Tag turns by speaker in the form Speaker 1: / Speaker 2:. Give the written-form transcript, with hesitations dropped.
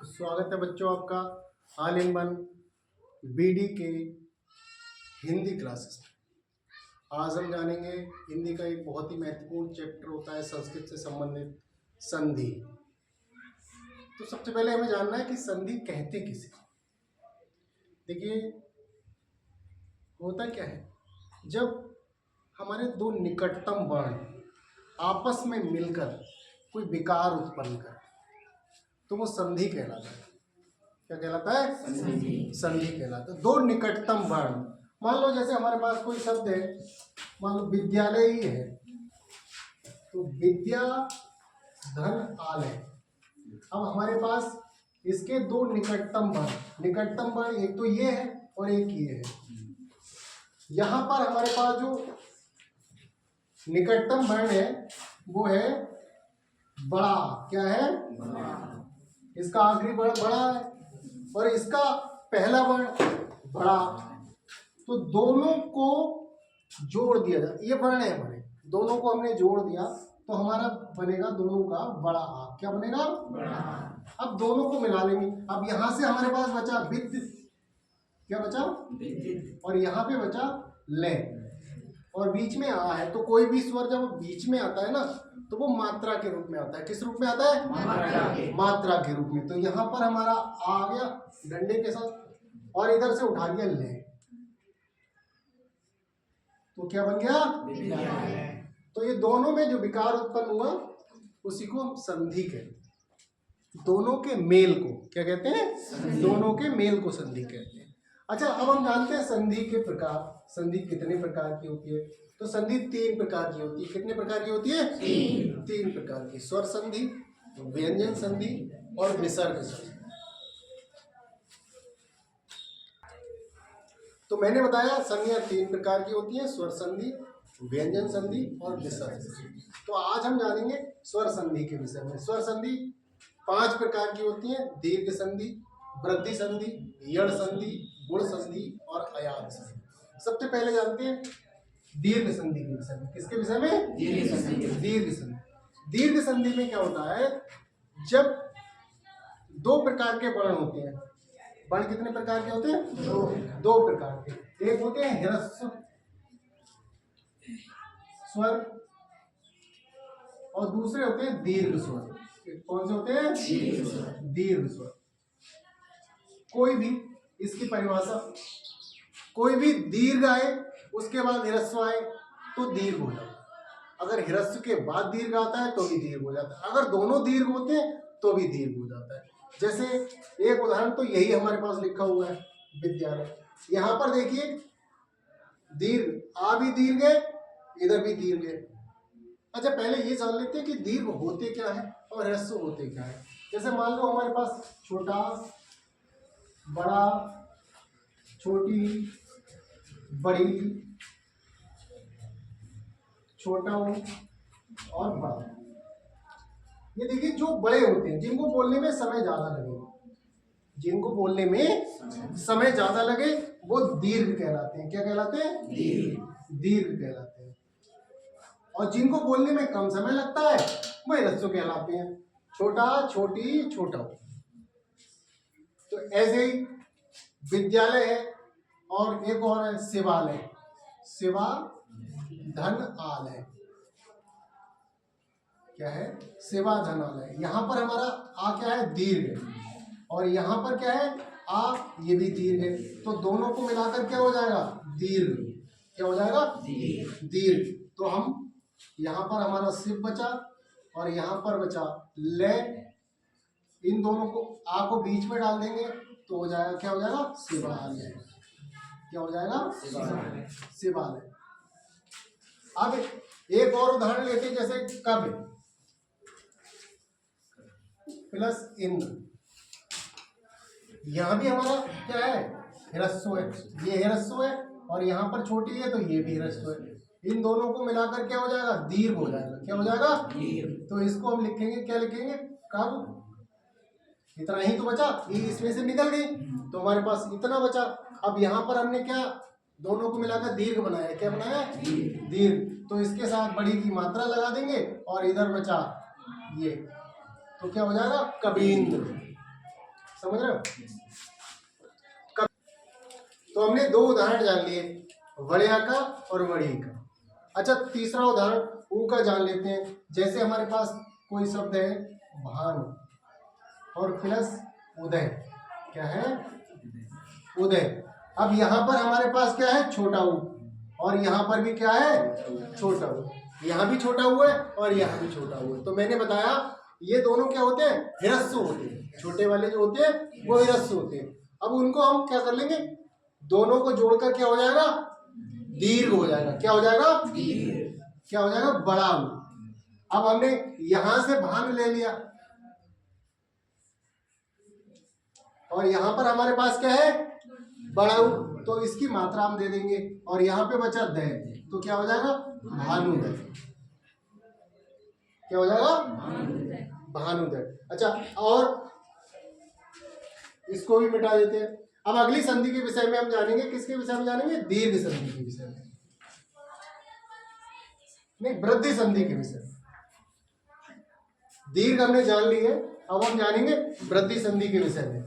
Speaker 1: स्वागत है बच्चों आपका ऑल इन वन बीडी के हिंदी क्लासेस में। आज हम जानेंगे हिंदी का एक बहुत ही महत्वपूर्ण चैप्टर होता है संस्कृत से संबंधित संधि। तो सबसे पहले हमें जानना है कि संधि कहते किसे। देखिए होता क्या है, जब हमारे दो निकटतम वर्ण आपस में मिलकर कोई विकार उत्पन्न करे तो वो संधि कहलाता है। क्या कहलाता है? संधि कहलाता है। दो निकटतम वर्ण, मान लो जैसे हमारे पास कोई शब्द है, मान लो विद्यालय ही है, तो विद्या धन आलय। अब हमारे पास इसके दो निकटतम वर्ण एक तो ये है और एक ये है। यहाँ पर हमारे पास जो निकटतम वर्ण है वो है बड़ा। क्या है? इसका आखिरी वर्ण बड़ा है और इसका पहला वर्ण बड़ा। तो दोनों को जोड़ दिया जाए, ये वर्ण है हमारे, दोनों को हमने जोड़ दिया तो हमारा बनेगा दोनों का बड़ा आ। क्या बनेगा? बड़ा। अब दोनों को मिला लेंगे। अब यहां से हमारे पास बचा विद, क्या बचा? और यहाँ पे बचा ले, और बीच में आ है। तो कोई भी स्वर जब बीच में आता है ना तो वो मात्रा के रूप में आता है। किस रूप में आता है? मात्रा के रूप में। तो यहाँ पर हमारा आ गया डंडे के साथ और इधर से उठा दिया ले, तो क्या बन गया? तो ये दोनों में जो विकार उत्पन्न हुआ उसी को हम संधि कहते हैं। दोनों के मेल को क्या कहते हैं? दोनों के मेल को संधि कहते हैं। अच्छा, अब हम जानते हैं संधि के प्रकार। संधि कितने प्रकार की होती है? तो संधि 3 प्रकार की होती है। कितने प्रकार की होती है? 3 प्रकार की। स्वर संधि, व्यंजन संधि और विसर्ग संधि। तो मैंने बताया संधियां 3 प्रकार की होती है, स्वर संधि, व्यंजन संधि और विसर्ग संधि। तो आज हम जानेंगे स्वर संधि के विषय में। स्वर संधि 5 प्रकार की होती है, दीर्घ संधि, वृद्धि संधि, यड़ संधि, गुण संधि और अयाद संधि। सबसे पहले जानते हैं दीर्घ संधि के विषय में। किसके विषय में? दीर्घ संधि। दीर्घ संधि में क्या होता है, जब 2 प्रकार के वर्ण होते हैं। वर्ण कितने प्रकार के होते हैं? 2 प्रकार के। एक होते हैं ह्रस्व स्वर और दूसरे होते हैं दीर्घ स्वर। कौन से होते हैं? दीर्घ स्वर। कोई भी, इसकी परिभाषा, कोई भी दीर्घ आए उसके बाद ह्रस्व आए तो दीर्घ हो जाता है। अगर ह्रस्व के बाद दीर्घ आता है तो भी दीर्घ हो जाता है। अगर दोनों दीर्घ होते हैं तो भी दीर्घ हो जाता है। जैसे एक उदाहरण तो यही हमारे पास लिखा हुआ है, विद्यालय। यहाँ पर देखिए दीर्घ, आ भी दीर्घ है, इधर भी दीर्घ है। अच्छा, पहले ये जान लेते हैं कि दीर्घ होते क्या है और ह्रस्व होते क्या है। जैसे मान लो हमारे पास छोटा, बड़ा, छोटी, बड़ी, छोटा और बड़ा। ये देखिए जो बड़े होते हैं, जिनको बोलने में समय ज्यादा लगे, वो दीर्घ कहलाते हैं। क्या कहलाते हैं? दीर्घ कहलाते हैं। और जिनको बोलने में कम समय लगता है वो ह्रस्व कहलाते हैं। छोटा, छोटी, छोटा। तो ऐसे ही विद्यालय है और एक और है शिवालय। शिवा धन आलय। क्या है? शिवा धन आलय। यहाँ पर हमारा आ क्या है? दीर्घ। और यहाँ पर क्या है? आ, ये भी दीर्घ है। तो दोनों को मिलाकर क्या हो जाएगा? दीर्घ। क्या हो जाएगा? दीर्घ। तो हम यहाँ पर हमारा शिव बचा और यहाँ पर बचा ले। इन दोनों को, आ को बीच में डाल देंगे तो हो जाएगा, क्या हो जाएगा? शिवालय। क्या हो जाएगा? शिवालय। अब एक और उदाहरण लेते हैं, जैसे कवि प्लस इंद्र। यहां भी हमारा क्या है? ह्रस्व है। ये ह्रस्व है और यहाँ पर छोटी है तो ये भी ह्रस्व है। इन दोनों को मिलाकर क्या हो जाएगा? दीर्घ हो जाएगा। क्या हो जाएगा? तो इसको हम लिखेंगे, क्या लिखेंगे? कब। इतना ही तो बचा, ये इसमें से निकल गई तो हमारे पास इतना बचा। अब यहाँ पर हमने क्या, दोनों को मिलाकर दीर्घ बनाया। क्या बनाया? दीर्घ। तो इसके साथ बड़ी की मात्रा लगा देंगे और इधर बचा ये, तो क्या हो जाएगा? कबींद्र। समझ रहे हो? तो हमने दो उदाहरण जान लिए, वड़िया का और वड़ी का। अच्छा, तीसरा उदाहरण ऊ का जान लेते हैं। जैसे हमारे पास कोई शब्द है भानु और प्लस उदय, क्या है? उदय। अब यहाँ पर हमारे पास क्या है? छोटा ऊ, और यहाँ पर भी क्या है? छोटा ऊ। यहाँ भी छोटा ऊ है और यहाँ भी छोटा ऊ है। तो मैंने बताया ये दोनों क्या होते हैं? हिरस्व होते हैं। छोटे वाले जो होते हैं वो हिरस्व होते हैं। अब उनको हम क्या कर लेंगे? दोनों को जोड़कर क्या हो जाएगा? दीर्घ हो जाएगा। क्या हो जाएगा? क्या हो जाएगा? बड़ा ऊ। अब हमने यहां से भान ले लिया और यहां पर हमारे पास क्या है? बड़ा ऊ, तो इसकी मात्रा हम दे देंगे और यहाँ पे बचा दय, तो क्या हो जाएगा? भानुदय। क्या हो जाएगा? भानुदय। अच्छा, और इसको भी मिटा देते हैं। अब अगली संधि के विषय में हम जानेंगे। किसके विषय में जानेंगे? दीर्घ संधि के विषय में, नहीं, वृद्धि संधि के विषय में। दीर्घ हमने जान ली है, अब हम जानेंगे वृद्धि संधि के विषय में।